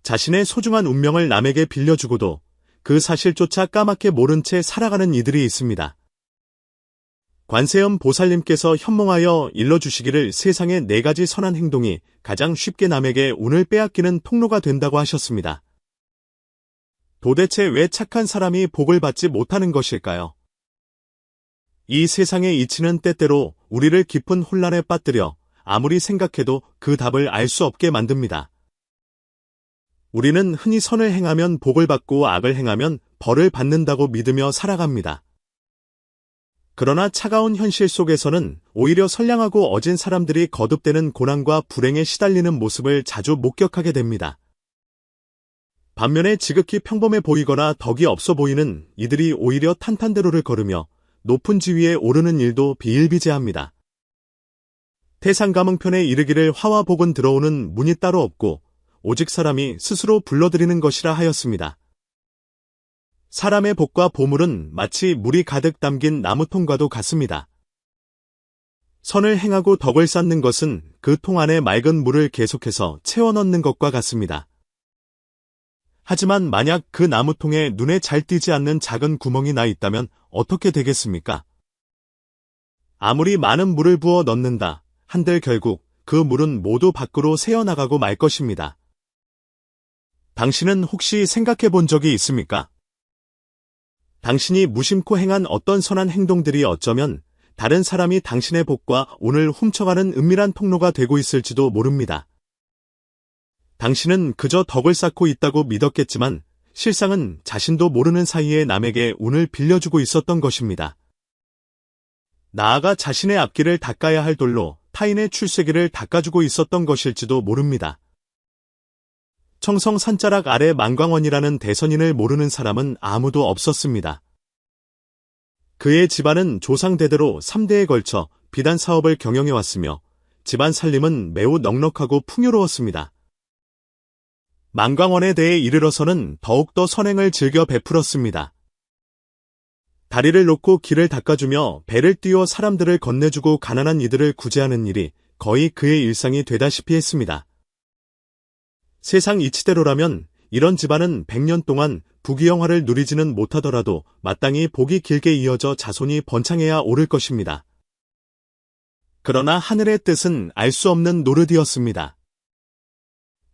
자신의 소중한 운명을 남에게 빌려주고도 그 사실조차 까맣게 모른 채 살아가는 이들이 있습니다. 관세음 보살님께서 현몽하여 일러주시기를 세상의 4가지 선한 행동이 가장 쉽게 남에게 운을 빼앗기는 통로가 된다고 하셨습니다. 도대체 왜 착한 사람이 복을 받지 못하는 것일까요? 이 세상의 이치는 때때로 우리를 깊은 혼란에 빠뜨려 아무리 생각해도 그 답을 알 수 없게 만듭니다. 우리는 흔히 선을 행하면 복을 받고 악을 행하면 벌을 받는다고 믿으며 살아갑니다. 그러나 차가운 현실 속에서는 오히려 선량하고 어진 사람들이 거듭되는 고난과 불행에 시달리는 모습을 자주 목격하게 됩니다. 반면에 지극히 평범해 보이거나 덕이 없어 보이는 이들이 오히려 탄탄대로를 걸으며 높은 지위에 오르는 일도 비일비재합니다. 태상가문편에 이르기를 화와 복은 들어오는 문이 따로 없고 오직 사람이 스스로 불러들이는 것이라 하였습니다. 사람의 복과 보물은 마치 물이 가득 담긴 나무통과도 같습니다. 선을 행하고 덕을 쌓는 것은 그 통 안에 맑은 물을 계속해서 채워 넣는 것과 같습니다. 하지만 만약 그 나무통에 눈에 잘 띄지 않는 작은 구멍이 나 있다면 어떻게 되겠습니까? 아무리 많은 물을 부어 넣는다 한들 결국 그 물은 모두 밖으로 새어나가고 말 것입니다. 당신은 혹시 생각해 본 적이 있습니까? 당신이 무심코 행한 어떤 선한 행동들이 어쩌면 다른 사람이 당신의 복과 운을 훔쳐가는 은밀한 통로가 되고 있을지도 모릅니다. 당신은 그저 덕을 쌓고 있다고 믿었겠지만 실상은 자신도 모르는 사이에 남에게 운을 빌려주고 있었던 것입니다. 나아가 자신의 앞길을 닦아야 할 돌로 타인의 출세기를 닦아주고 있었던 것일지도 모릅니다. 청성 산자락 아래 만광원이라는 대선인을 모르는 사람은 아무도 없었습니다. 그의 집안은 조상대대로 3대에 걸쳐 비단 사업을 경영해왔으며 집안 살림은 매우 넉넉하고 풍요로웠습니다. 만광원에 대해 이르러서는 더욱더 선행을 즐겨 베풀었습니다. 다리를 놓고 길을 닦아주며 배를 띄워 사람들을 건네주고 가난한 이들을 구제하는 일이 거의 그의 일상이 되다시피 했습니다. 세상 이치대로라면 이런 집안은 100년 동안 부귀영화를 누리지는 못하더라도 마땅히 복이 길게 이어져 자손이 번창해야 오를 것입니다. 그러나 하늘의 뜻은 알 수 없는 노릇이었습니다.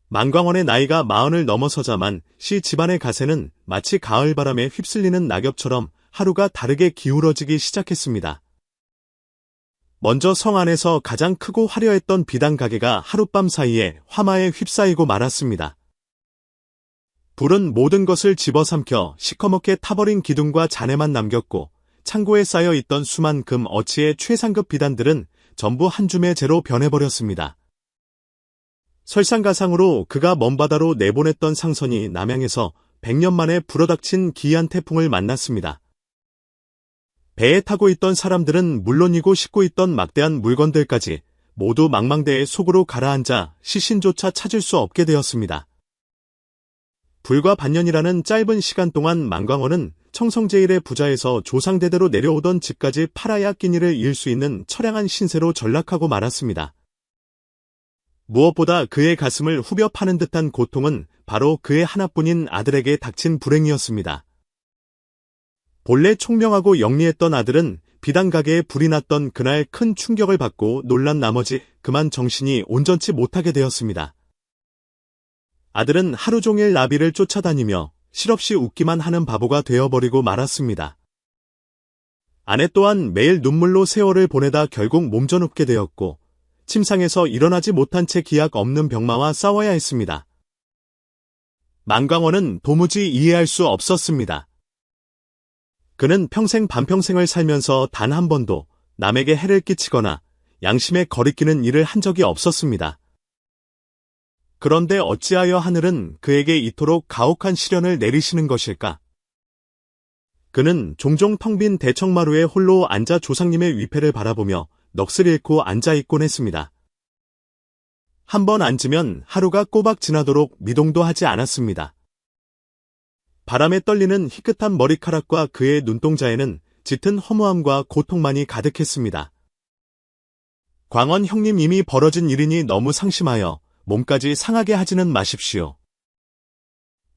만광원의 나이가 40을 넘어서자만 시 집안의 가세는 마치 가을바람에 휩쓸리는 낙엽처럼 하루가 다르게 기울어지기 시작했습니다. 먼저 성 안에서 가장 크고 화려했던 비단 가게가 하룻밤 사이에 화마에 휩싸이고 말았습니다. 불은 모든 것을 집어삼켜 시커멓게 타버린 기둥과 잔해만 남겼고 창고에 쌓여있던 수만 금 어치의 최상급 비단들은 전부 한 줌의 재로 변해버렸습니다. 설상가상으로 그가 먼 바다로 내보냈던 상선이 남양에서 100년 만에 불어닥친 기이한 태풍을 만났습니다. 배에 타고 있던 사람들은 물론이고 싣고 있던 막대한 물건들까지 모두 망망대해 속으로 가라앉아 시신조차 찾을 수 없게 되었습니다. 불과 반년이라는 짧은 시간 동안 만광원은 청성제일의 부자에서 조상대대로 내려오던 집까지 팔아야 끼니를 이을 수 있는 처량한 신세로 전락하고 말았습니다. 무엇보다 그의 가슴을 후벼 파는 듯한 고통은 바로 그의 하나뿐인 아들에게 닥친 불행이었습니다. 본래 총명하고 영리했던 아들은 비단 가게에 불이 났던 그날 큰 충격을 받고 놀란 나머지 그만 정신이 온전치 못하게 되었습니다. 아들은 하루 종일 나비를 쫓아다니며 실없이 웃기만 하는 바보가 되어버리고 말았습니다. 아내 또한 매일 눈물로 세월을 보내다 결국 몸져눕게 되었고 침상에서 일어나지 못한 채 기약 없는 병마와 싸워야 했습니다. 만광원은 도무지 이해할 수 없었습니다. 그는 평생 반평생을 살면서 단 한 번도 남에게 해를 끼치거나 양심에 거리끼는 일을 한 적이 없었습니다. 그런데 어찌하여 하늘은 그에게 이토록 가혹한 시련을 내리시는 것일까? 그는 종종 텅 빈 대청마루에 홀로 앉아 조상님의 위패를 바라보며 넋을 잃고 앉아있곤 했습니다. 한 번 앉으면 하루가 꼬박 지나도록 미동도 하지 않았습니다. 바람에 떨리는 희끗한 머리카락과 그의 눈동자에는 짙은 허무함과 고통만이 가득했습니다. 광원 형님 이미 벌어진 일이니 너무 상심하여 몸까지 상하게 하지는 마십시오.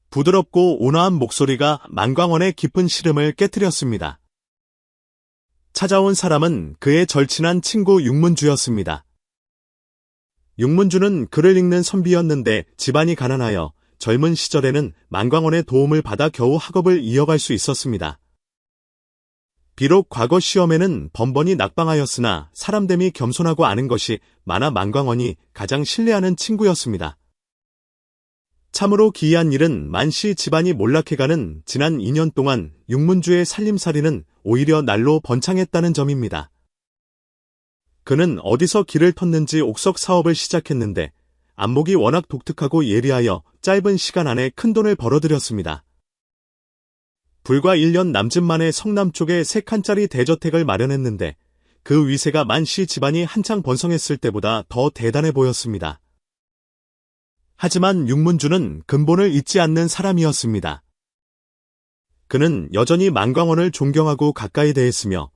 부드럽고 온화한 목소리가 만광원의 깊은 시름을 깨뜨렸습니다. 찾아온 사람은 그의 절친한 친구 육문주였습니다. 육문주는 글을 읽는 선비였는데 집안이 가난하여 젊은 시절에는 만광원의 도움을 받아 겨우 학업을 이어갈 수 있었습니다. 비록 과거 시험에는 번번이 낙방하였으나 사람됨이 겸손하고 아는 것이 많아 만광원이 가장 신뢰하는 친구였습니다. 참으로 기이한 일은 만시 집안이 몰락해가는 지난 2년 동안 육문주의 살림살이는 오히려 날로 번창했다는 점입니다. 그는 어디서 길을 텄는지 옥석 사업을 시작했는데 안목이 워낙 독특하고 예리하여 짧은 시간 안에 큰돈을 벌어들였습니다. 불과 1년 남짓 만에 성남 쪽에 3칸짜리 대저택을 마련했는데 그 위세가 만시 집안이 한창 번성했을 때보다 더 대단해 보였습니다. 하지만 육문주는 근본을 잊지 않는 사람이었습니다. 그는 여전히 만광원을 존경하고 가까이 대했으며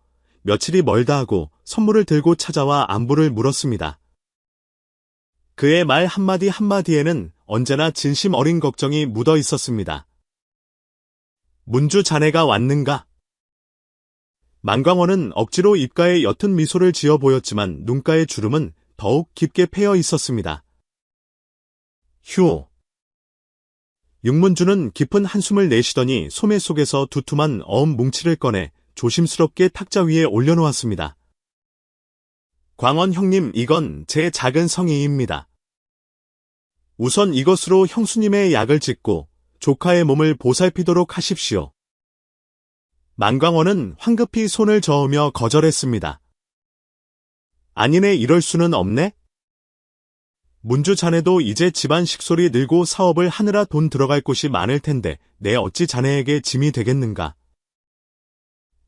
며칠이 멀다 하고 선물을 들고 찾아와 안부를 물었습니다. 그의 말 한마디 한마디에는 언제나 진심 어린 걱정이 묻어 있었습니다. 문주 자네가 왔는가? 만광원은 억지로 입가에 옅은 미소를 지어 보였지만 눈가의 주름은 더욱 깊게 패여 있었습니다. 휴. 육문주는 깊은 한숨을 내쉬더니 소매 속에서 두툼한 어음 뭉치를 꺼내 조심스럽게 탁자 위에 올려놓았습니다. 광원 형님, 이건 제 작은 성의입니다. 우선 이것으로 형수님의 약을 짓고 조카의 몸을 보살피도록 하십시오. 만광원은 황급히 손을 저으며 거절했습니다. 아니네, 이럴 수는 없네? 문주 자네도 이제 집안 식솔이 늘고 사업을 하느라 돈 들어갈 곳이 많을 텐데 내 어찌 자네에게 짐이 되겠는가?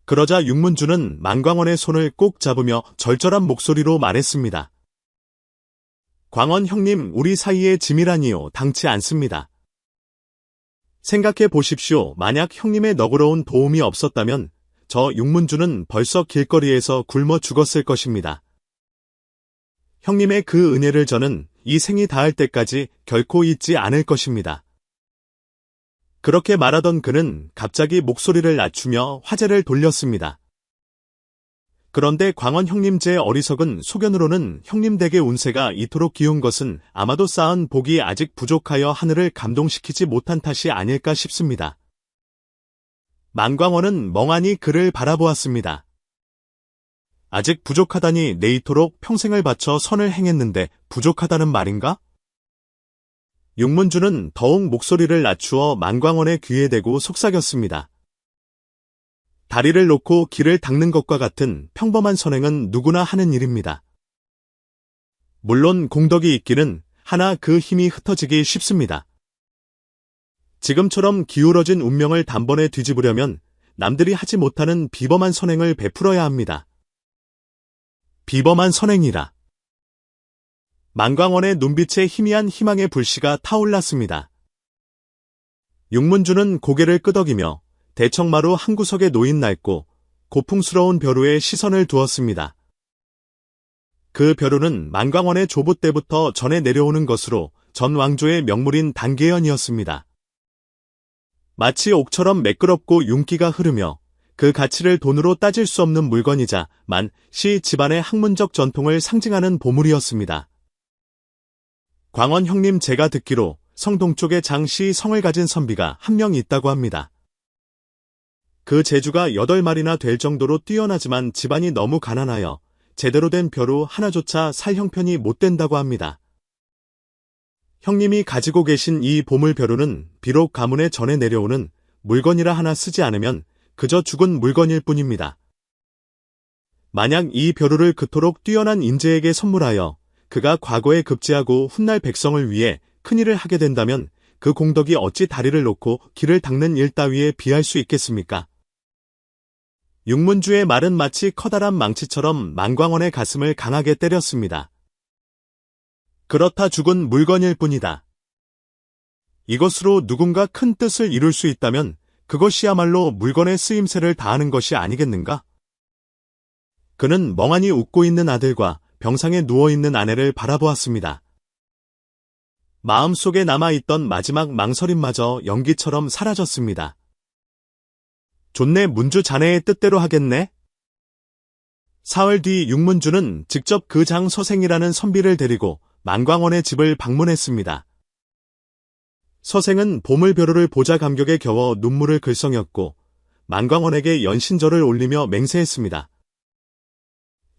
그러자 육문주는 만광원의 손을 꼭 잡으며 절절한 목소리로 말했습니다. 광원 형님, 우리 사이에 짐이라니요, 당치 않습니다. 생각해 보십시오. 만약 형님의 너그러운 도움이 없었다면 저 육문주는 벌써 길거리에서 굶어 죽었을 것입니다. 형님의 그 은혜를 저는 이 생이 다할 때까지 결코 잊지 않을 것입니다. 그렇게 말하던 그는 갑자기 목소리를 낮추며 화제를 돌렸습니다. 그런데 광원 형님, 제 어리석은 소견으로는 형님 댁의 운세가 이토록 기운 것은 아마도 쌓은 복이 아직 부족하여 하늘을 감동시키지 못한 탓이 아닐까 싶습니다. 만광원은 멍하니 그를 바라보았습니다. 아직 부족하다니, 내 이토록 평생을 바쳐 선을 행했는데 부족하다는 말인가? 육문주는 더욱 목소리를 낮추어 만광원의 귀에 대고 속삭였습니다. 다리를 놓고 길을 닦는 것과 같은 평범한 선행은 누구나 하는 일입니다. 물론 공덕이 있기는 하나 그 힘이 흩어지기 쉽습니다. 지금처럼 기울어진 운명을 단번에 뒤집으려면 남들이 하지 못하는 비범한 선행을 베풀어야 합니다. 비범한 선행이라. 만광원의 눈빛에 희미한 희망의 불씨가 타올랐습니다. 육문주는 고개를 끄덕이며 대청마루 한 구석에 놓인 낡고 고풍스러운 벼루에 시선을 두었습니다. 그 벼루는 만광원의 조부 때부터 전해 내려오는 것으로 전 왕조의 명물인 단계연이었습니다. 마치 옥처럼 매끄럽고 윤기가 흐르며 그 가치를 돈으로 따질 수 없는 물건이자 만시 집안의 학문적 전통을 상징하는 보물이었습니다. 광원 형님, 제가 듣기로 성동쪽에 장씨 성을 가진 선비가 한 명 있다고 합니다. 그 재주가 8마리나 될 정도로 뛰어나지만 집안이 너무 가난하여 제대로 된 벼루 하나조차 살 형편이 못 된다고 합니다. 형님이 가지고 계신 이 보물 벼루는 비록 가문에 전해 내려오는 물건이라 하나 쓰지 않으면 그저 죽은 물건일 뿐입니다. 만약 이 벼루를 그토록 뛰어난 인재에게 선물하여 그가 과거에 급제하고 훗날 백성을 위해 큰일을 하게 된다면 그 공덕이 어찌 다리를 놓고 길을 닦는 일 따위에 비할 수 있겠습니까? 육문주의 말은 마치 커다란 망치처럼 만광원의 가슴을 강하게 때렸습니다. 그렇다, 죽은 물건일 뿐이다. 이것으로 누군가 큰 뜻을 이룰 수 있다면 그것이야말로 물건의 쓰임새를 다하는 것이 아니겠는가? 그는 멍하니 웃고 있는 아들과 병상에 누워있는 아내를 바라보았습니다. 마음속에 남아있던 마지막 망설임마저 연기처럼 사라졌습니다. 좋네, 문주 자네의 뜻대로 하겠네. 사흘 뒤 육문주는 직접 그 장 서생이라는 선비를 데리고 만광원의 집을 방문했습니다. 서생은 보물벼루를 보자 감격에 겨워 눈물을 글썽였고 만광원에게 연신절을 올리며 맹세했습니다.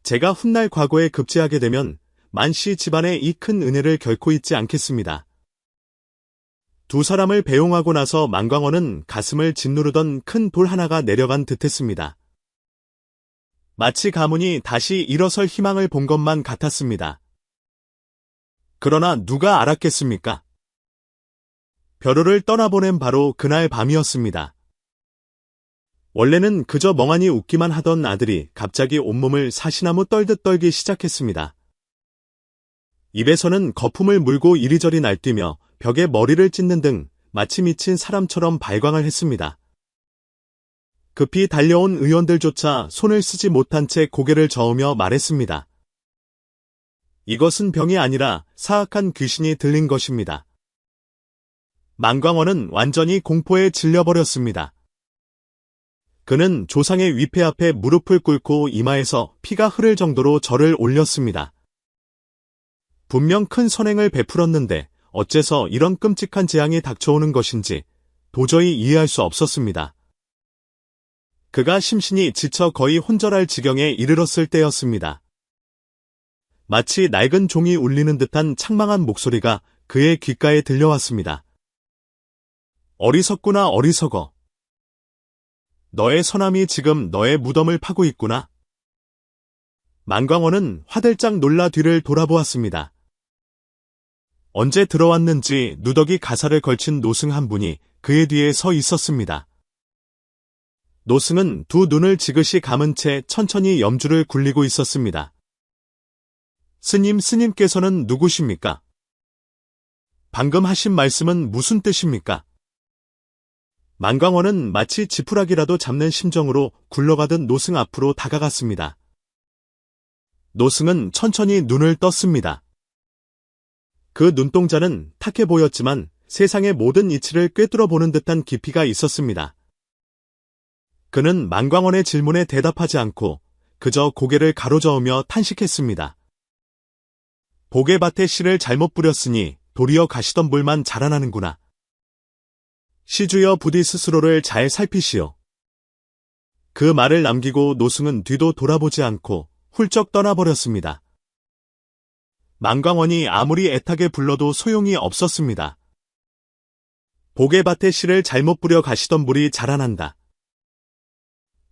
제가 훗날 과거에 급제하게 되면 만씨 집안의 이 큰 은혜를 결코 잊지 않겠습니다. 두 사람을 배웅하고 나서 만광원은 가슴을 짓누르던 큰 돌 하나가 내려간 듯했습니다. 마치 가문이 다시 일어설 희망을 본 것만 같았습니다. 그러나 누가 알았겠습니까? 벼루를 떠나보낸 바로 그날 밤이었습니다. 원래는 그저 멍하니 웃기만 하던 아들이 갑자기 온몸을 사시나무 떨듯 떨기 시작했습니다. 입에서는 거품을 물고 이리저리 날뛰며 벽에 머리를 찢는 등 마치 미친 사람처럼 발광을 했습니다. 급히 달려온 의원들조차 손을 쓰지 못한 채 고개를 저으며 말했습니다. 이것은 병이 아니라 사악한 귀신이 들린 것입니다. 만광원은 완전히 공포에 질려버렸습니다. 그는 조상의 위패 앞에 무릎을 꿇고 이마에서 피가 흐를 정도로 절을 올렸습니다. 분명 큰 선행을 베풀었는데 어째서 이런 끔찍한 재앙이 닥쳐오는 것인지 도저히 이해할 수 없었습니다. 그가 심신이 지쳐 거의 혼절할 지경에 이르렀을 때였습니다. 마치 낡은 종이 울리는 듯한 창망한 목소리가 그의 귓가에 들려왔습니다. 어리석구나, 어리석어. 너의 서남이 지금 너의 무덤을 파고 있구나. 만광원은 화들짝 놀라 뒤를 돌아보았습니다. 언제 들어왔는지 누더기 가사를 걸친 노승 한 분이 그의 뒤에 서 있었습니다. 노승은 두 눈을 지그시 감은 채 천천히 염주를 굴리고 있었습니다. 스님께서는 누구십니까? 방금 하신 말씀은 무슨 뜻입니까? 만광원은 마치 지푸라기라도 잡는 심정으로 굴러가듯 노승 앞으로 다가갔습니다. 노승은 천천히 눈을 떴습니다. 그 눈동자는 탁해 보였지만 세상의 모든 이치를 꿰뚫어 보는 듯한 깊이가 있었습니다. 그는 만광원의 질문에 대답하지 않고 그저 고개를 가로저으며 탄식했습니다. 보게밭에 씨를 잘못 뿌렸으니 도리어 가시던 물만 자라나는구나. 시주여 부디 스스로를 잘 살피시오. 그 말을 남기고 노승은 뒤도 돌아보지 않고 훌쩍 떠나버렸습니다. 만광원이 아무리 애타게 불러도 소용이 없었습니다. 보게밭에 씨를 잘못 뿌려 가시던 물이 자라난다.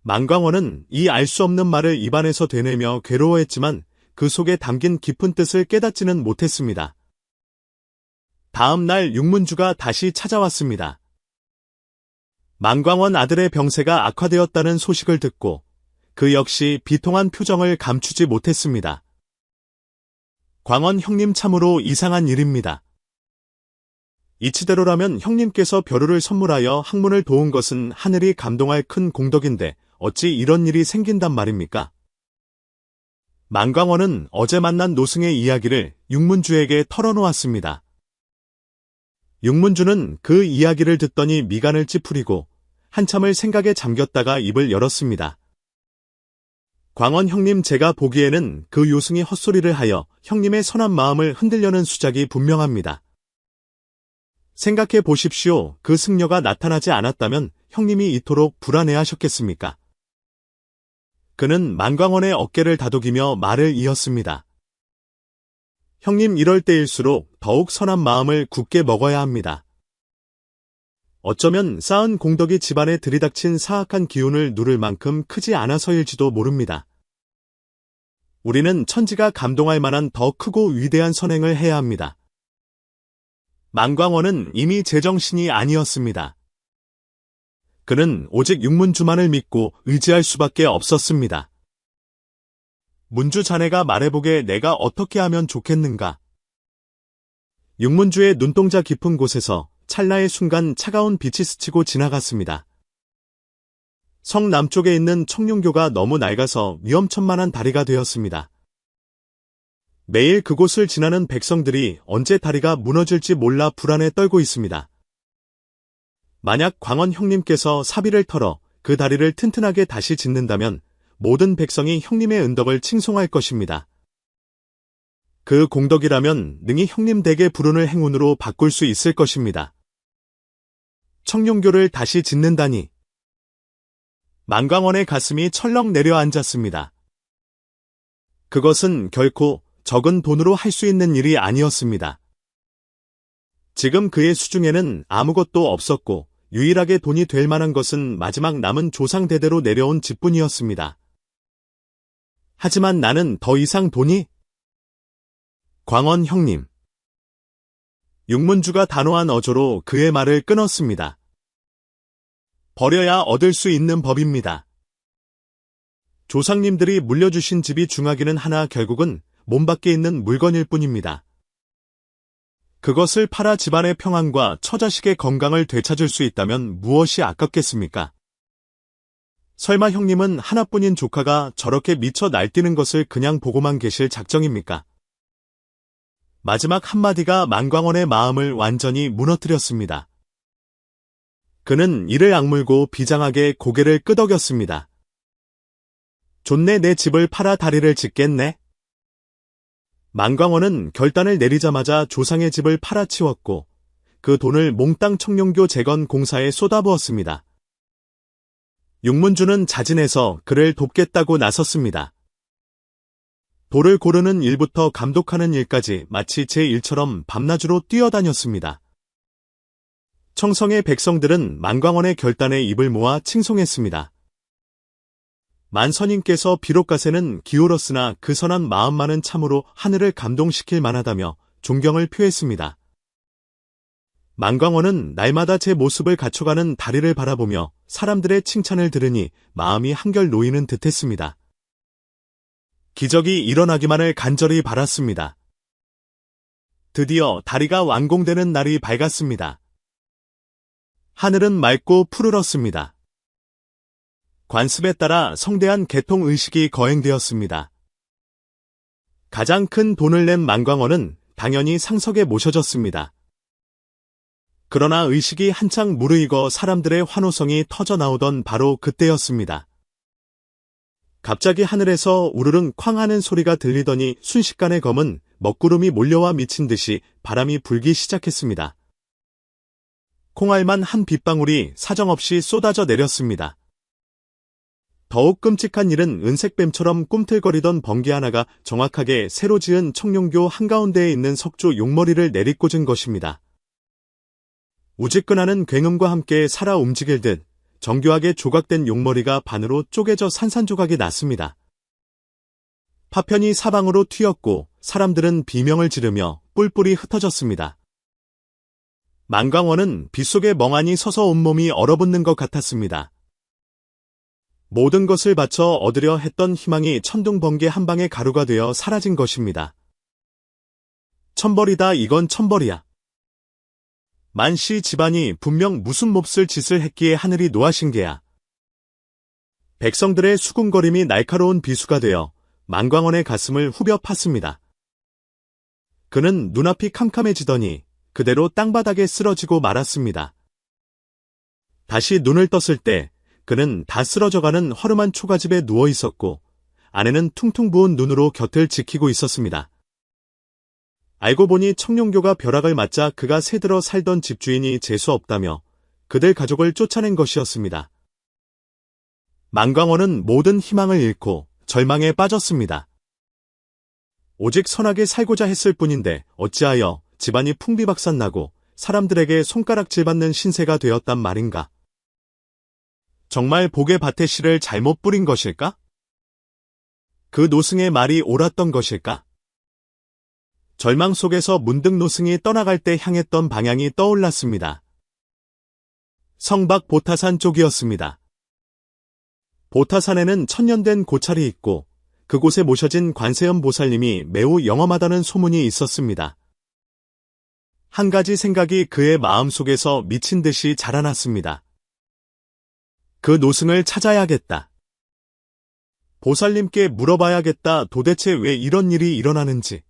만광원은 이 알 수 없는 말을 입안에서 되뇌며 괴로워했지만 그 속에 담긴 깊은 뜻을 깨닫지는 못했습니다. 다음 날 육문주가 다시 찾아왔습니다. 만광원 아들의 병세가 악화되었다는 소식을 듣고 그 역시 비통한 표정을 감추지 못했습니다. 광원 형님 참으로 이상한 일입니다. 이치대로라면 형님께서 벼루를 선물하여 학문을 도운 것은 하늘이 감동할 큰 공덕인데 어찌 이런 일이 생긴단 말입니까? 만광원은 어제 만난 노승의 이야기를 육문주에게 털어놓았습니다. 육문주는 그 이야기를 듣더니 미간을 찌푸리고 한참을 생각에 잠겼다가 입을 열었습니다. 광원 형님, 제가 보기에는 그 요승이 헛소리를 하여 형님의 선한 마음을 흔들려는 수작이 분명합니다. 생각해 보십시오. 그 승려가 나타나지 않았다면 형님이 이토록 불안해하셨겠습니까? 그는 만광원의 어깨를 다독이며 말을 이었습니다. 형님, 이럴 때일수록 더욱 선한 마음을 굳게 먹어야 합니다. 어쩌면 쌓은 공덕이 집안에 들이닥친 사악한 기운을 누를 만큼 크지 않아서일지도 모릅니다. 우리는 천지가 감동할 만한 더 크고 위대한 선행을 해야 합니다. 만광원은 이미 제정신이 아니었습니다. 그는 오직 육문주만을 믿고 의지할 수밖에 없었습니다. 문주 자네가 말해보게 내가 어떻게 하면 좋겠는가? 육문주의 눈동자 깊은 곳에서 찰나의 순간 차가운 빛이 스치고 지나갔습니다. 성 남쪽에 있는 청룡교가 너무 낡아서 위험천만한 다리가 되었습니다. 매일 그곳을 지나는 백성들이 언제 다리가 무너질지 몰라 불안에 떨고 있습니다. 만약 광원 형님께서 사비를 털어 그 다리를 튼튼하게 다시 짓는다면 모든 백성이 형님의 은덕을 칭송할 것입니다. 그 공덕이라면 능히 형님 댁의 불운을 행운으로 바꿀 수 있을 것입니다. 청룡교를 다시 짓는다니. 만광원의 가슴이 철렁 내려앉았습니다. 그것은 결코 적은 돈으로 할 수 있는 일이 아니었습니다. 지금 그의 수중에는 아무것도 없었고 유일하게 돈이 될 만한 것은 마지막 남은 조상 대대로 내려온 집뿐이었습니다. 하지만 나는 더 이상 돈이? 광원 형님. 육문주가 단호한 어조로 그의 말을 끊었습니다. 버려야 얻을 수 있는 법입니다. 조상님들이 물려주신 집이 중하기는 하나 결국은 몸 밖에 있는 물건일 뿐입니다. 그것을 팔아 집안의 평안과 처자식의 건강을 되찾을 수 있다면 무엇이 아깝겠습니까? 설마 형님은 하나뿐인 조카가 저렇게 미쳐 날뛰는 것을 그냥 보고만 계실 작정입니까? 마지막 한마디가 만광원의 마음을 완전히 무너뜨렸습니다. 그는 이를 악물고 비장하게 고개를 끄덕였습니다. 좋네, 내 집을 팔아 다리를 짓겠네. 만광원은 결단을 내리자마자 조상의 집을 팔아치웠고 그 돈을 몽땅 청룡교 재건 공사에 쏟아부었습니다. 육문주는 자진해서 그를 돕겠다고 나섰습니다. 돌을 고르는 일부터 감독하는 일까지 마치 제 일처럼 밤낮으로 뛰어다녔습니다. 청성의 백성들은 만광원의 결단에 입을 모아 칭송했습니다. 만선인께서 비록 가세는 기울었으나 그 선한 마음만은 참으로 하늘을 감동시킬 만하다며 존경을 표했습니다. 만광원은 날마다 제 모습을 갖춰가는 다리를 바라보며 사람들의 칭찬을 들으니 마음이 한결 놓이는 듯했습니다. 기적이 일어나기만을 간절히 바랐습니다. 드디어 다리가 완공되는 날이 밝았습니다. 하늘은 맑고 푸르렀습니다. 관습에 따라 성대한 개통 의식이 거행되었습니다. 가장 큰 돈을 낸 만광원은 당연히 상석에 모셔졌습니다. 그러나 의식이 한창 무르익어 사람들의 환호성이 터져나오던 바로 그때였습니다. 갑자기 하늘에서 우르릉 쾅 하는 소리가 들리더니 순식간에 검은 먹구름이 몰려와 미친 듯이 바람이 불기 시작했습니다. 콩알만 한 빗방울이 사정없이 쏟아져 내렸습니다. 더욱 끔찍한 일은 은색뱀처럼 꿈틀거리던 번개 하나가 정확하게 새로 지은 청룡교 한가운데에 있는 석조 용머리를 내리꽂은 것입니다. 우지끈하는 굉음과 함께 살아 움직일 듯 정교하게 조각된 용머리가 반으로 쪼개져 산산조각이 났습니다. 파편이 사방으로 튀었고 사람들은 비명을 지르며 뿔뿔이 흩어졌습니다. 만광원은 빗속에 멍하니 서서 온몸이 얼어붙는 것 같았습니다. 모든 것을 바쳐 얻으려 했던 희망이 천둥번개 한 방의 가루가 되어 사라진 것입니다. 천벌이다, 이건 천벌이야. 만씨 집안이 분명 무슨 몹쓸 짓을 했기에 하늘이 노하신 게야. 백성들의 수군거림이 날카로운 비수가 되어 만광원의 가슴을 후벼 팠습니다. 그는 눈앞이 캄캄해지더니 그대로 땅바닥에 쓰러지고 말았습니다. 다시 눈을 떴을 때 그는 다 쓰러져가는 허름한 초가집에 누워 있었고 아내는 퉁퉁 부은 눈으로 곁을 지키고 있었습니다. 알고 보니 청룡교가 벼락을 맞자 그가 새들어 살던 집주인이 재수없다며 그들 가족을 쫓아낸 것이었습니다. 만광원은 모든 희망을 잃고 절망에 빠졌습니다. 오직 선하게 살고자 했을 뿐인데 어찌하여 집안이 풍비박산나고 사람들에게 손가락질 받는 신세가 되었단 말인가? 정말 복의 밭에 씨를 잘못 뿌린 것일까? 그 노승의 말이 옳았던 것일까? 절망 속에서 문득 노승이 떠나갈 때 향했던 방향이 떠올랐습니다. 성박 보타산 쪽이었습니다. 보타산에는 천년된 고찰이 있고 그곳에 모셔진 관세음 보살님이 매우 영험하다는 소문이 있었습니다. 한 가지 생각이 그의 마음속에서 미친 듯이 자라났습니다. 그 노승을 찾아야겠다. 보살님께 물어봐야겠다. 도대체 왜 이런 일이 일어나는지.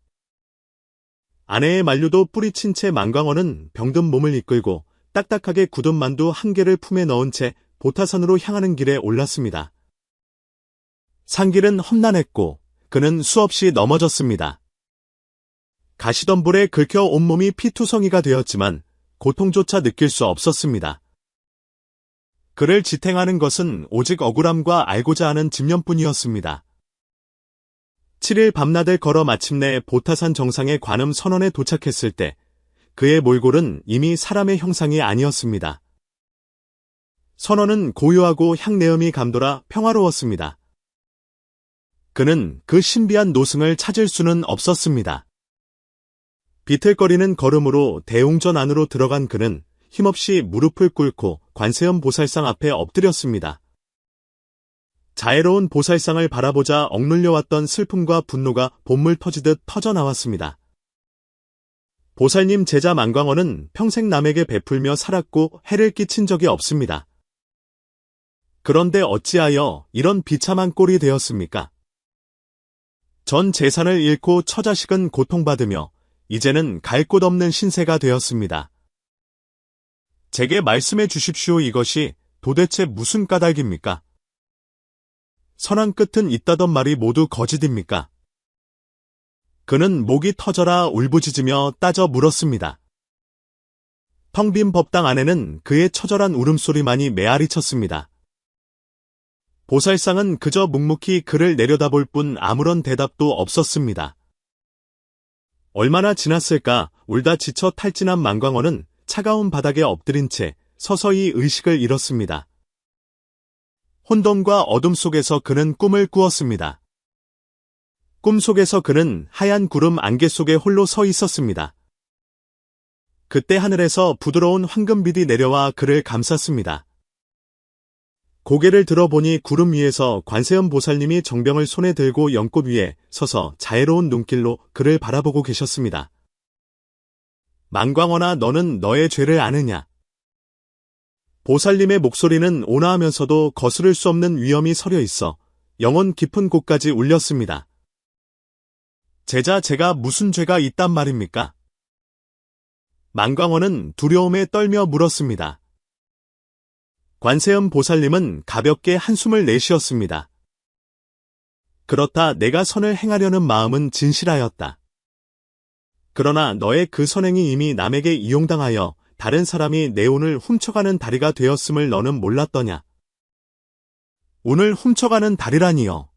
아내의 만류도 뿌리친 채 만광원은 병든 몸을 이끌고 딱딱하게 굳은 만두 한 개를 품에 넣은 채 보타산으로 향하는 길에 올랐습니다. 산길은 험난했고 그는 수없이 넘어졌습니다. 가시덤불에 긁혀 온몸이 피투성이가 되었지만 고통조차 느낄 수 없었습니다. 그를 지탱하는 것은 오직 억울함과 알고자 하는 집념뿐이었습니다. 7일 밤낮을 걸어 마침내 보타산 정상의 관음 선원에 도착했을 때 그의 몰골은 이미 사람의 형상이 아니었습니다. 선원은 고요하고 향내음이 감돌아 평화로웠습니다. 그는 그 신비한 노승을 찾을 수는 없었습니다. 비틀거리는 걸음으로 대웅전 안으로 들어간 그는 힘없이 무릎을 꿇고 관세음 보살상 앞에 엎드렸습니다. 자애로운 보살상을 바라보자 억눌려왔던 슬픔과 분노가 본물 터지듯 터져나왔습니다. 보살님 제자 만광원은 평생 남에게 베풀며 살았고 해를 끼친 적이 없습니다. 그런데 어찌하여 이런 비참한 꼴이 되었습니까? 전 재산을 잃고 처자식은 고통받으며 이제는 갈 곳 없는 신세가 되었습니다. 제게 말씀해 주십시오. 이것이 도대체 무슨 까닭입니까? 선한 끝은 있다던 말이 모두 거짓입니까? 그는 목이 터져라 울부짖으며 따져 물었습니다. 텅 빈 법당 안에는 그의 처절한 울음소리만이 메아리 쳤습니다. 보살상은 그저 묵묵히 그를 내려다볼 뿐 아무런 대답도 없었습니다. 얼마나 지났을까 울다 지쳐 탈진한 만광원은 차가운 바닥에 엎드린 채 서서히 의식을 잃었습니다. 혼돈과 어둠 속에서 그는 꿈을 꾸었습니다. 꿈 속에서 그는 하얀 구름 안개 속에 홀로 서 있었습니다. 그때 하늘에서 부드러운 황금빛이 내려와 그를 감쌌습니다. 고개를 들어보니 구름 위에서 관세음 보살님이 정병을 손에 들고 연꽃 위에 서서 자애로운 눈길로 그를 바라보고 계셨습니다. 만광원아, 너는 너의 죄를 아느냐? 보살님의 목소리는 온화하면서도 거스를 수 없는 위엄이 서려 있어 영혼 깊은 곳까지 울렸습니다. 제자, 제가 무슨 죄가 있단 말입니까? 만광원은 두려움에 떨며 물었습니다. 관세음 보살님은 가볍게 한숨을 내쉬었습니다. 그렇다, 내가 선을 행하려는 마음은 진실하였다. 그러나 너의 그 선행이 이미 남에게 이용당하여 다른 사람이 내 운을 훔쳐가는 다리가 되었음을 너는 몰랐더냐? 운을 훔쳐가는 다리라니요.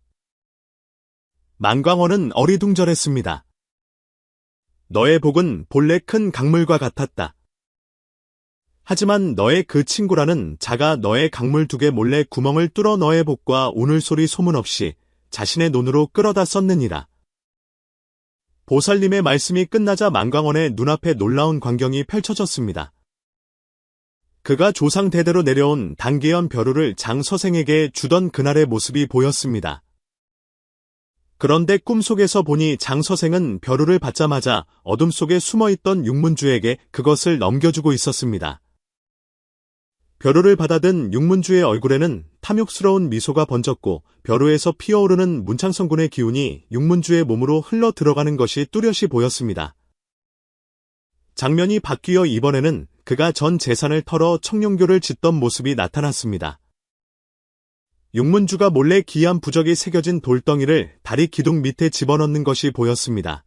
만광원은 어리둥절했습니다. 너의 복은 본래 큰 강물과 같았다. 하지만 너의 그 친구라는 자가 너의 강물 2개 몰래 구멍을 뚫어 너의 복과 운을 소리 소문 없이 자신의 논으로 끌어다 썼느니라. 보살님의 말씀이 끝나자 만광원의 눈앞에 놀라운 광경이 펼쳐졌습니다. 그가 조상 대대로 내려온 단계연 벼루를 장서생에게 주던 그날의 모습이 보였습니다. 그런데 꿈속에서 보니 장서생은 벼루를 받자마자 어둠 속에 숨어있던 육문주에게 그것을 넘겨주고 있었습니다. 벼루를 받아든 육문주의 얼굴에는 탐욕스러운 미소가 번졌고 벼루에서 피어오르는 문창성군의 기운이 육문주의 몸으로 흘러 들어가는 것이 뚜렷이 보였습니다. 장면이 바뀌어 이번에는 그가 전 재산을 털어 청룡교를 짓던 모습이 나타났습니다. 육문주가 몰래 기이한 부적이 새겨진 돌덩이를 다리 기둥 밑에 집어넣는 것이 보였습니다.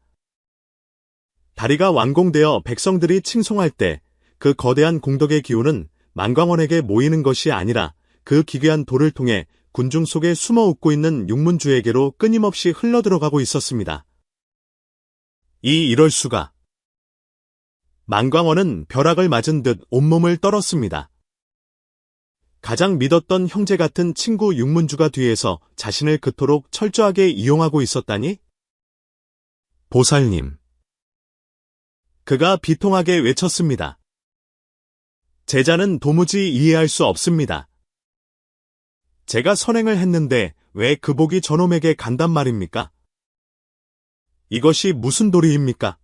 다리가 완공되어 백성들이 칭송할 때 그 거대한 공덕의 기운은 만광원에게 모이는 것이 아니라 그 기괴한 돌을 통해 군중 속에 숨어 웃고 있는 육문주에게로 끊임없이 흘러들어가고 있었습니다. 이럴 수가. 만광원은 벼락을 맞은 듯 온몸을 떨었습니다. 가장 믿었던 형제 같은 친구 육문주가 뒤에서 자신을 그토록 철저하게 이용하고 있었다니? 보살님. 그가 비통하게 외쳤습니다. 제자는 도무지 이해할 수 없습니다. 제가 선행을 했는데 왜 그 복이 저놈에게 간단 말입니까? 이것이 무슨 도리입니까?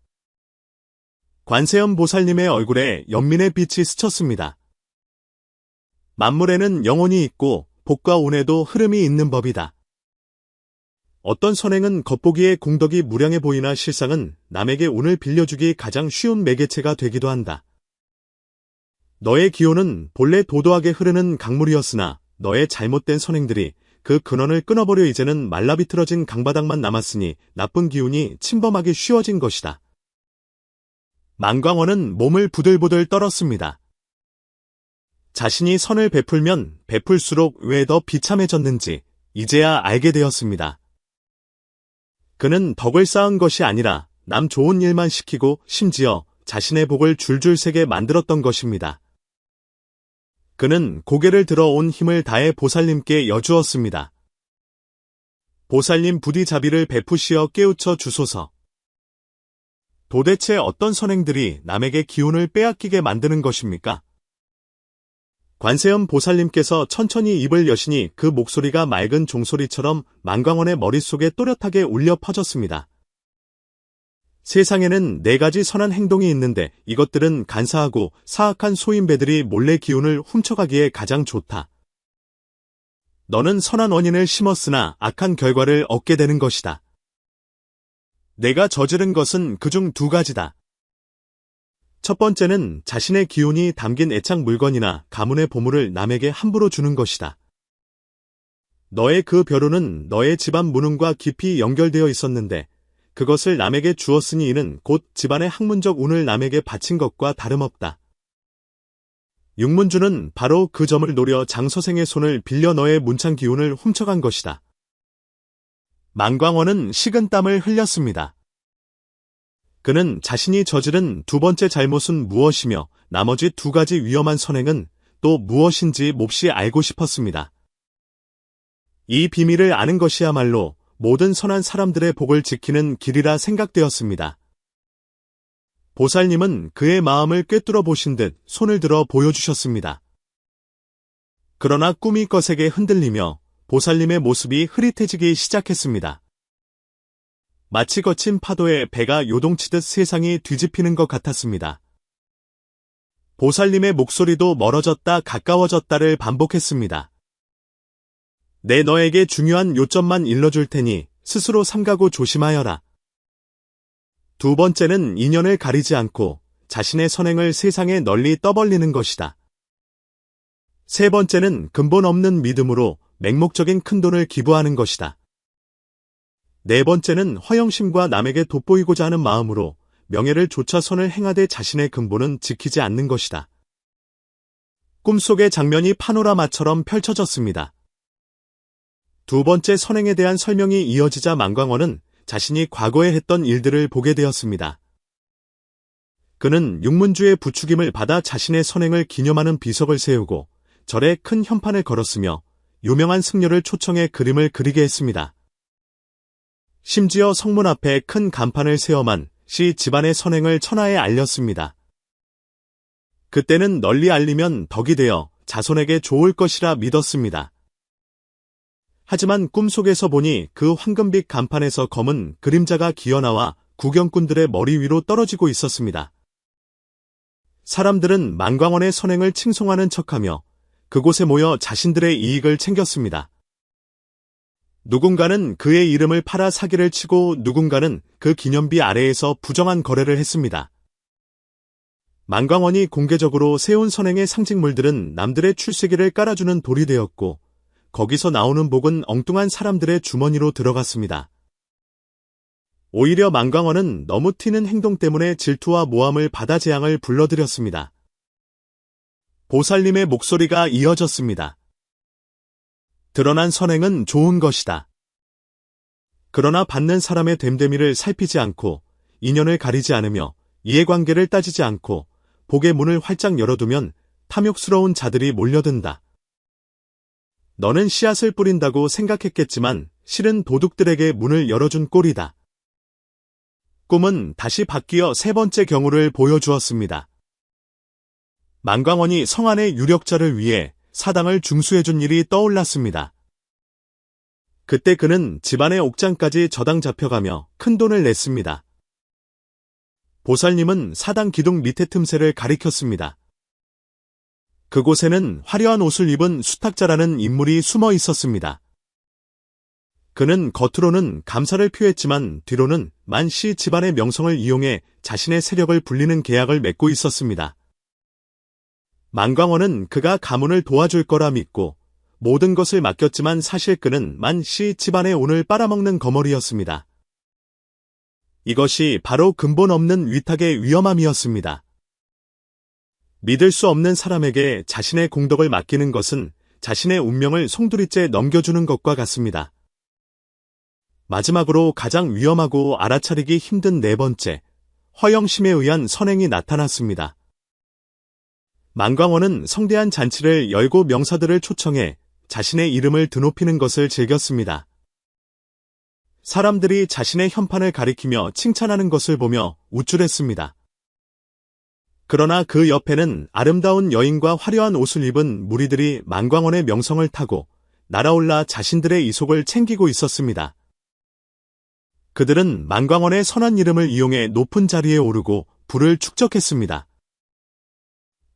관세음 보살님의 얼굴에 연민의 빛이 스쳤습니다. 만물에는 영혼이 있고 복과 운에도 흐름이 있는 법이다. 어떤 선행은 겉보기에 공덕이 무량해 보이나 실상은 남에게 운을 빌려주기 가장 쉬운 매개체가 되기도 한다. 너의 기호는 본래 도도하게 흐르는 강물이었으나 너의 잘못된 선행들이 그 근원을 끊어버려 이제는 말라비틀어진 강바닥만 남았으니 나쁜 기운이 침범하기 쉬워진 것이다. 만광원은 몸을 부들부들 떨었습니다. 자신이 선을 베풀면 베풀수록 왜 더 비참해졌는지 이제야 알게 되었습니다. 그는 덕을 쌓은 것이 아니라 남 좋은 일만 시키고 심지어 자신의 복을 줄줄 새게 만들었던 것입니다. 그는 고개를 들어 온 힘을 다해 보살님께 여주었습니다. 보살님 부디 자비를 베푸시어 깨우쳐 주소서. 도대체 어떤 선행들이 남에게 기운을 빼앗기게 만드는 것입니까? 관세음 보살님께서 천천히 입을 여시니 그 목소리가 맑은 종소리처럼 만광원의 머릿속에 또렷하게 울려 퍼졌습니다. 세상에는 4가지 선한 행동이 있는데 이것들은 간사하고 사악한 소인배들이 몰래 기운을 훔쳐가기에 가장 좋다. 너는 선한 원인을 심었으나 악한 결과를 얻게 되는 것이다. 내가 저지른 것은 그중 2가지다. 첫 번째는 자신의 기운이 담긴 애착 물건이나 가문의 보물을 남에게 함부로 주는 것이다. 너의 그 벼루는 너의 집안 무능과 깊이 연결되어 있었는데 그것을 남에게 주었으니 이는 곧 집안의 학문적 운을 남에게 바친 것과 다름없다. 육문주는 바로 그 점을 노려 장서생의 손을 빌려 너의 문창 기운을 훔쳐간 것이다. 만광원은 식은땀을 흘렸습니다. 그는 자신이 저지른 2번째 잘못은 무엇이며 나머지 2가지 위험한 선행은 또 무엇인지 몹시 알고 싶었습니다. 이 비밀을 아는 것이야말로 모든 선한 사람들의 복을 지키는 길이라 생각되었습니다. 보살님은 그의 마음을 꿰뚫어 보신 듯 손을 들어 보여주셨습니다. 그러나 꿈이 거세게 흔들리며 보살님의 모습이 흐릿해지기 시작했습니다. 마치 거친 파도에 배가 요동치듯 세상이 뒤집히는 것 같았습니다. 보살님의 목소리도 멀어졌다 가까워졌다를 반복했습니다. 내 너에게 중요한 요점만 일러줄 테니 스스로 삼가고 조심하여라. 2번째는 인연을 가리지 않고 자신의 선행을 세상에 널리 떠벌리는 것이다. 3번째는 근본 없는 믿음으로 맹목적인 큰돈을 기부하는 것이다. 4번째는 허영심과 남에게 돋보이고자 하는 마음으로 명예를 좇아 선을 행하되 자신의 근본은 지키지 않는 것이다. 꿈속의 장면이 파노라마처럼 펼쳐졌습니다. 2번째 선행에 대한 설명이 이어지자 만광원은 자신이 과거에 했던 일들을 보게 되었습니다. 그는 육문주의 부추김을 받아 자신의 선행을 기념하는 비석을 세우고 절에 큰 현판을 걸었으며 유명한 승려를 초청해 그림을 그리게 했습니다. 심지어 성문 앞에 큰 간판을 세워만 시 집안의 선행을 천하에 알렸습니다. 그때는 널리 알리면 덕이 되어 자손에게 좋을 것이라 믿었습니다. 하지만 꿈속에서 보니 그 황금빛 간판에서 검은 그림자가 기어나와 구경꾼들의 머리 위로 떨어지고 있었습니다. 사람들은 만광원의 선행을 칭송하는 척하며 그곳에 모여 자신들의 이익을 챙겼습니다. 누군가는 그의 이름을 팔아 사기를 치고 누군가는 그 기념비 아래에서 부정한 거래를 했습니다. 만광원이 공개적으로 세운 선행의 상징물들은 남들의 출세기를 깔아주는 돌이 되었고 거기서 나오는 복은 엉뚱한 사람들의 주머니로 들어갔습니다. 오히려 만광원은 너무 튀는 행동 때문에 질투와 모함을 받아 재앙을 불러들였습니다. 보살님의 목소리가 이어졌습니다. 드러난 선행은 좋은 것이다. 그러나 받는 사람의 됨됨이를 살피지 않고 인연을 가리지 않으며 이해관계를 따지지 않고 복의 문을 활짝 열어두면 탐욕스러운 자들이 몰려든다. 너는 씨앗을 뿌린다고 생각했겠지만 실은 도둑들에게 문을 열어준 꼴이다. 꿈은 다시 바뀌어 3번째 경우를 보여주었습니다. 만광원이 성안의 유력자를 위해 사당을 중수해준 일이 떠올랐습니다. 그때 그는 집안의 옥장까지 저당 잡혀가며 큰돈을 냈습니다. 보살님은 사당 기둥 밑에 틈새를 가리켰습니다. 그곳에는 화려한 옷을 입은 수탁자라는 인물이 숨어 있었습니다. 그는 겉으로는 감사를 표했지만 뒤로는 만씨 집안의 명성을 이용해 자신의 세력을 불리는 계약을 맺고 있었습니다. 만광원은 그가 가문을 도와줄 거라 믿고 모든 것을 맡겼지만 사실 그는 만씨 집안의 운을 빨아먹는 거머리였습니다. 이것이 바로 근본 없는 위탁의 위험함이었습니다. 믿을 수 없는 사람에게 자신의 공덕을 맡기는 것은 자신의 운명을 송두리째 넘겨주는 것과 같습니다. 마지막으로 가장 위험하고 알아차리기 힘든 네 번째, 허영심에 의한 선행이 나타났습니다. 만광원은 성대한 잔치를 열고 명사들을 초청해 자신의 이름을 드높이는 것을 즐겼습니다. 사람들이 자신의 현판을 가리키며 칭찬하는 것을 보며 우쭐했습니다. 그러나 그 옆에는 아름다운 여인과 화려한 옷을 입은 무리들이 만광원의 명성을 타고 날아올라 자신들의 이속을 챙기고 있었습니다. 그들은 만광원의 선한 이름을 이용해 높은 자리에 오르고 부를 축적했습니다.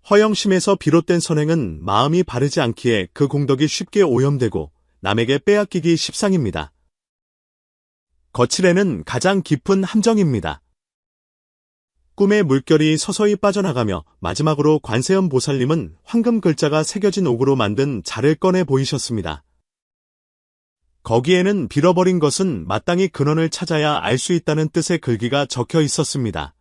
허영심에서 비롯된 선행은 마음이 바르지 않기에 그 공덕이 쉽게 오염되고 남에게 빼앗기기 십상입니다. 거칠에는 가장 깊은 함정입니다. 꿈의 물결이 서서히 빠져나가며 마지막으로 관세음 보살님은 황금 글자가 새겨진 옥으로 만든 자를 꺼내 보이셨습니다. 거기에는 빌어버린 것은 마땅히 근원을 찾아야 알 수 있다는 뜻의 글귀가 적혀 있었습니다.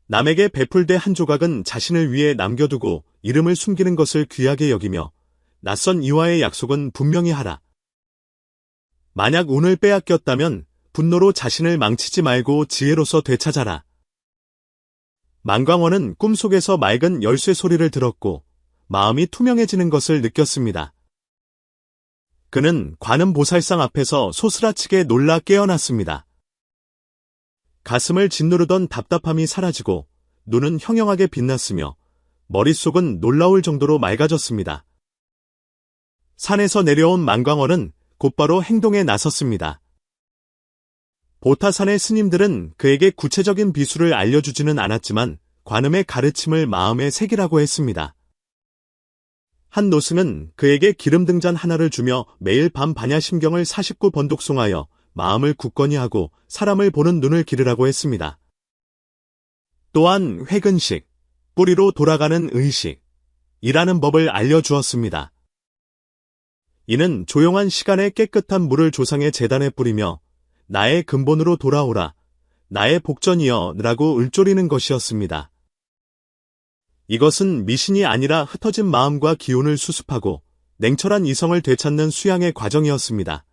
남에게 베풀되 한 조각은 자신을 위해 남겨두고 이름을 숨기는 것을 귀하게 여기며 낯선 이와의 약속은 분명히 하라. 만약 운을 빼앗겼다면 분노로 자신을 망치지 말고 지혜로서 되찾아라. 만광원은 꿈속에서 맑은 열쇠 소리를 들었고 마음이 투명해지는 것을 느꼈습니다. 그는 관음보살상 앞에서 소스라치게 놀라 깨어났습니다. 가슴을 짓누르던 답답함이 사라지고 눈은 형형하게 빛났으며 머릿속은 놀라울 정도로 맑아졌습니다. 산에서 내려온 만광원은 곧바로 행동에 나섰습니다. 보타산의 스님들은 그에게 구체적인 비수를 알려주지는 않았지만 관음의 가르침을 마음에 새기라고 했습니다. 한 노승은 그에게 기름등잔 하나를 주며 매일 밤 반야심경을 49번 독송하여 마음을 굳건히 하고 사람을 보는 눈을 기르라고 했습니다. 또한 회근식, 뿌리로 돌아가는 의식이라는 법을 알려주었습니다. 이는 조용한 시간에 깨끗한 물을 조상의 제단에 뿌리며 나의 근본으로 돌아오라, 나의 복전이여 라고 을조리는 것이었습니다. 이것은 미신이 아니라 흩어진 마음과 기운을 수습하고 냉철한 이성을 되찾는 수양의 과정이었습니다.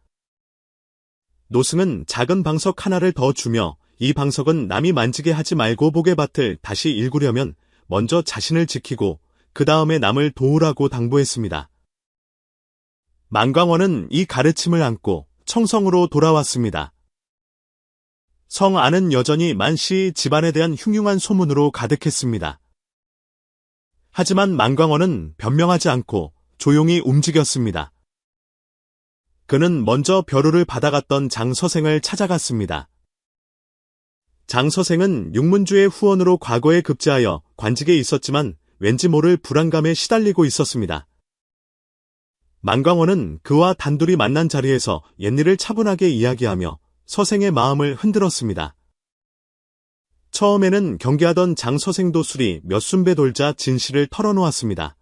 노승은 작은 방석 하나를 더 주며 이 방석은 남이 만지게 하지 말고 복의 밭을 다시 일구려면 먼저 자신을 지키고 그 다음에 남을 도우라고 당부했습니다. 만광원은 이 가르침을 안고 청성으로 돌아왔습니다. 성 안은 여전히 만씨 집안에 대한 흉흉한 소문으로 가득했습니다. 하지만 만광원은 변명하지 않고 조용히 움직였습니다. 그는 먼저 벼루를 받아갔던 장서생을 찾아갔습니다. 장서생은 육문주의 후원으로 과거에 급제하여 관직에 있었지만 왠지 모를 불안감에 시달리고 있었습니다. 만광원은 그와 단둘이 만난 자리에서 옛일을 차분하게 이야기하며 서생의 마음을 흔들었습니다. 처음에는 경계하던 장서생도 술이 몇 순배 돌자 진실을 털어놓았습니다.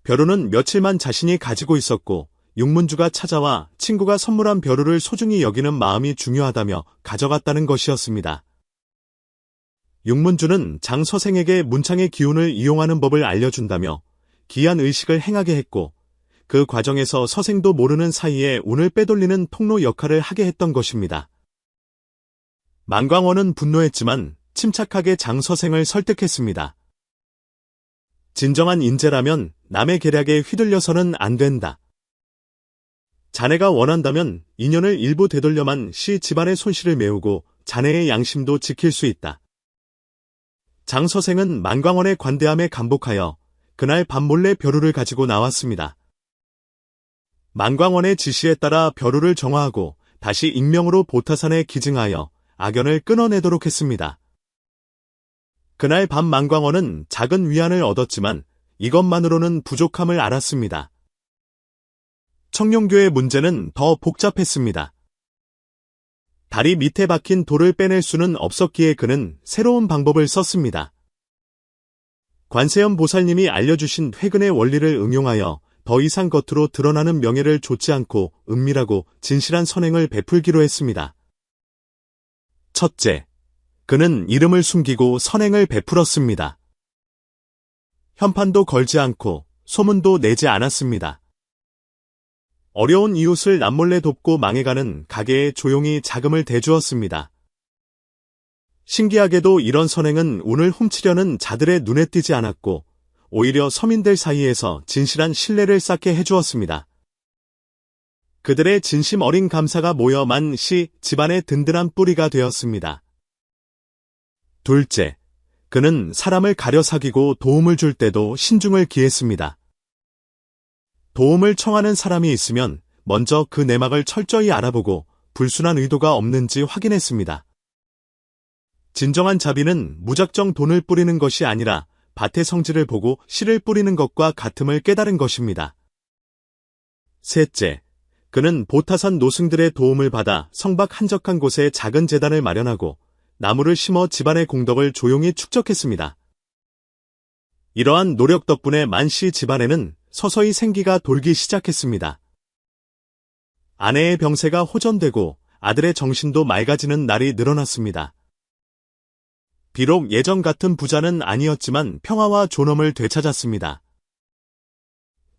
벼루는 며칠만 자신이 가지고 있었고 육문주가 찾아와 친구가 선물한 벼루를 소중히 여기는 마음이 중요하다며 가져갔다는 것이었습니다. 육문주는 장서생에게 문창의 기운을 이용하는 법을 알려준다며 기이한 의식을 행하게 했고 그 과정에서 서생도 모르는 사이에 운을 빼돌리는 통로 역할을 하게 했던 것입니다. 만광원은 분노했지만 침착하게 장서생을 설득했습니다. 진정한 인재라면 남의 계략에 휘둘려서는 안 된다. 자네가 원한다면 인연을 일부 되돌려만 씨 집안의 손실을 메우고 자네의 양심도 지킬 수 있다. 장서생은 만광원의 관대함에 감복하여 그날 밤몰래 벼루를 가지고 나왔습니다. 만광원의 지시에 따라 벼루를 정화하고 다시 익명으로 보타산에 기증하여 악연을 끊어내도록 했습니다. 그날 밤 만광원은 작은 위안을 얻었지만 이것만으로는 부족함을 알았습니다. 청룡교의 문제는 더 복잡했습니다. 다리 밑에 박힌 돌을 빼낼 수는 없었기에 그는 새로운 방법을 썼습니다. 관세음 보살님이 알려주신 회근의 원리를 응용하여 더 이상 겉으로 드러나는 명예를 좇지 않고 은밀하고 진실한 선행을 베풀기로 했습니다. 첫째, 그는 이름을 숨기고 선행을 베풀었습니다. 현판도 걸지 않고 소문도 내지 않았습니다. 어려운 이웃을 남몰래 돕고 망해가는 가게에 조용히 자금을 대주었습니다. 신기하게도 이런 선행은 운을 훔치려는 자들의 눈에 띄지 않았고 오히려 서민들 사이에서 진실한 신뢰를 쌓게 해주었습니다. 그들의 진심 어린 감사가 모여 만시 집안의 든든한 뿌리가 되었습니다. 둘째, 그는 사람을 가려 사귀고 도움을 줄 때도 신중을 기했습니다. 도움을 청하는 사람이 있으면 먼저 그 내막을 철저히 알아보고 불순한 의도가 없는지 확인했습니다. 진정한 자비는 무작정 돈을 뿌리는 것이 아니라 밭의 성질을 보고 씨를 뿌리는 것과 같음을 깨달은 것입니다. 셋째, 그는 보타산 노승들의 도움을 받아 성박 한적한 곳에 작은 제단을 마련하고 나무를 심어 집안의 공덕을 조용히 축적했습니다. 이러한 노력 덕분에 만씨 집안에는 서서히 생기가 돌기 시작했습니다. 아내의 병세가 호전되고 아들의 정신도 맑아지는 날이 늘어났습니다. 비록 예전 같은 부자는 아니었지만 평화와 존엄을 되찾았습니다.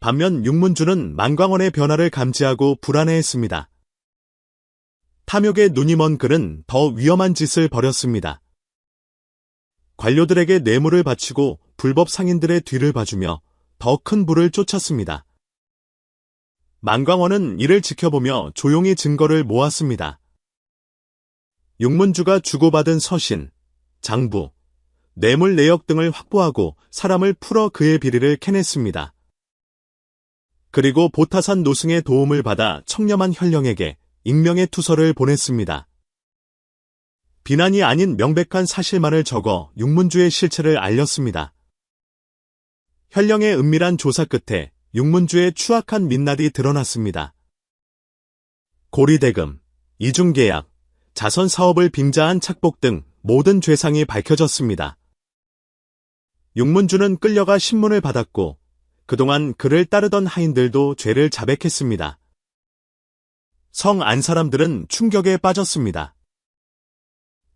반면 육문주는 만광원의 변화를 감지하고 불안해했습니다. 탐욕에 눈이 먼 그는 더 위험한 짓을 벌였습니다. 관료들에게 뇌물을 바치고 불법 상인들의 뒤를 봐주며 더 큰 부를 쫓았습니다. 만광원은 이를 지켜보며 조용히 증거를 모았습니다. 육문주가 주고받은 서신, 장부, 뇌물 내역 등을 확보하고 사람을 풀어 그의 비리를 캐냈습니다. 그리고 보타산 노승의 도움을 받아 청렴한 현령에게 익명의 투서를 보냈습니다. 비난이 아닌 명백한 사실만을 적어 육문주의 실체를 알렸습니다. 현령의 은밀한 조사 끝에 육문주의 추악한 민낯이 드러났습니다. 고리대금, 이중계약, 자선사업을 빙자한 착복 등 모든 죄상이 밝혀졌습니다. 육문주는 끌려가 신문을 받았고 그동안 그를 따르던 하인들도 죄를 자백했습니다. 성 안 사람들은 충격에 빠졌습니다.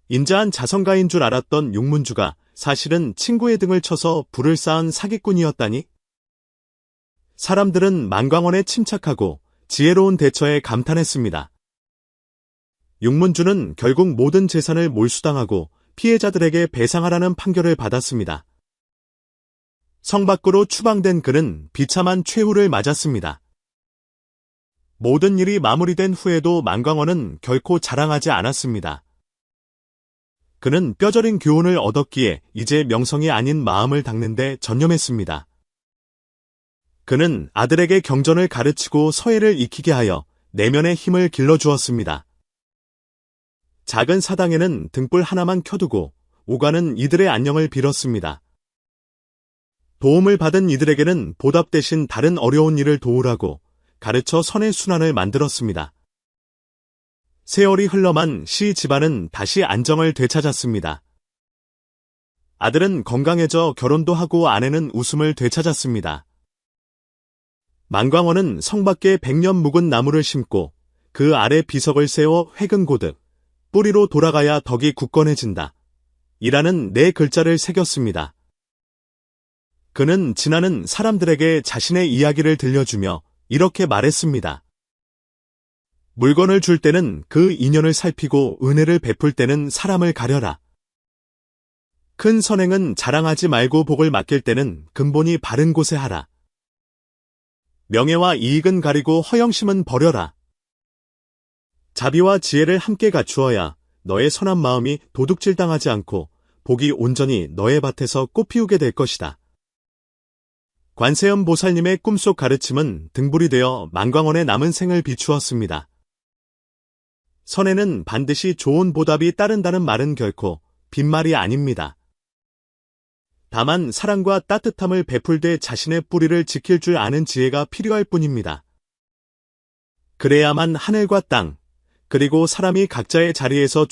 인자한 자선가인 줄 알았던 육문주가 사실은 친구의 등을 쳐서 불을 쌓은 사기꾼이었다니? 사람들은 만광원에 침착하고 지혜로운 대처에 감탄했습니다. 육문주는 결국 모든 재산을 몰수당하고 피해자들에게 배상하라는 판결을 받았습니다. 성 밖으로 추방된 그는 비참한 최후를 맞았습니다. 모든 일이 마무리된 후에도 만광원은 결코 자랑하지 않았습니다. 그는 뼈저린 교훈을 얻었기에 이제 명성이 아닌 마음을 닦는 데 전념했습니다. 그는 아들에게 경전을 가르치고 서예를 익히게 하여 내면의 힘을 길러주었습니다. 작은 사당에는 등불 하나만 켜두고 오가는 이들의 안녕을 빌었습니다. 도움을 받은 이들에게는 보답 대신 다른 어려운 일을 도우라고 가르쳐 선의 순환을 만들었습니다. 세월이 흘러만 시 집안은 다시 안정을 되찾았습니다. 아들은 건강해져 결혼도 하고 아내는 웃음을 되찾았습니다. 만광원은 성 밖에 100년 묵은 나무를 심고 그 아래 비석을 세워 회근고득, 뿌리로 돌아가야 덕이 굳건해진다. 이라는 네 글자를 새겼습니다. 그는 지나는 사람들에게 자신의 이야기를 들려주며 이렇게 말했습니다. 물건을 줄 때는 그 인연을 살피고 은혜를 베풀 때는 사람을 가려라. 큰 선행은 자랑하지 말고 복을 맡길 때는 근본이 바른 곳에 하라. 명예와 이익은 가리고 허영심은 버려라. 자비와 지혜를 함께 갖추어야 너의 선한 마음이 도둑질당하지 않고 복이 온전히 너의 밭에서 꽃피우게 될 것이다. 관세음 보살님의 꿈속 가르침은 등불이 되어 만광원의 남은 생을 비추었습니다. 선에는 반드시 좋은 보답이 따른다는 말은 결코 빈말이 아닙니다. 다만 사랑과 따뜻함을 베풀되 자신의 뿌리를 지킬 줄 아는 지혜가 필요할 뿐입니다. 그래야만 하늘과 땅, 그리고 사람이 각자의 자리에서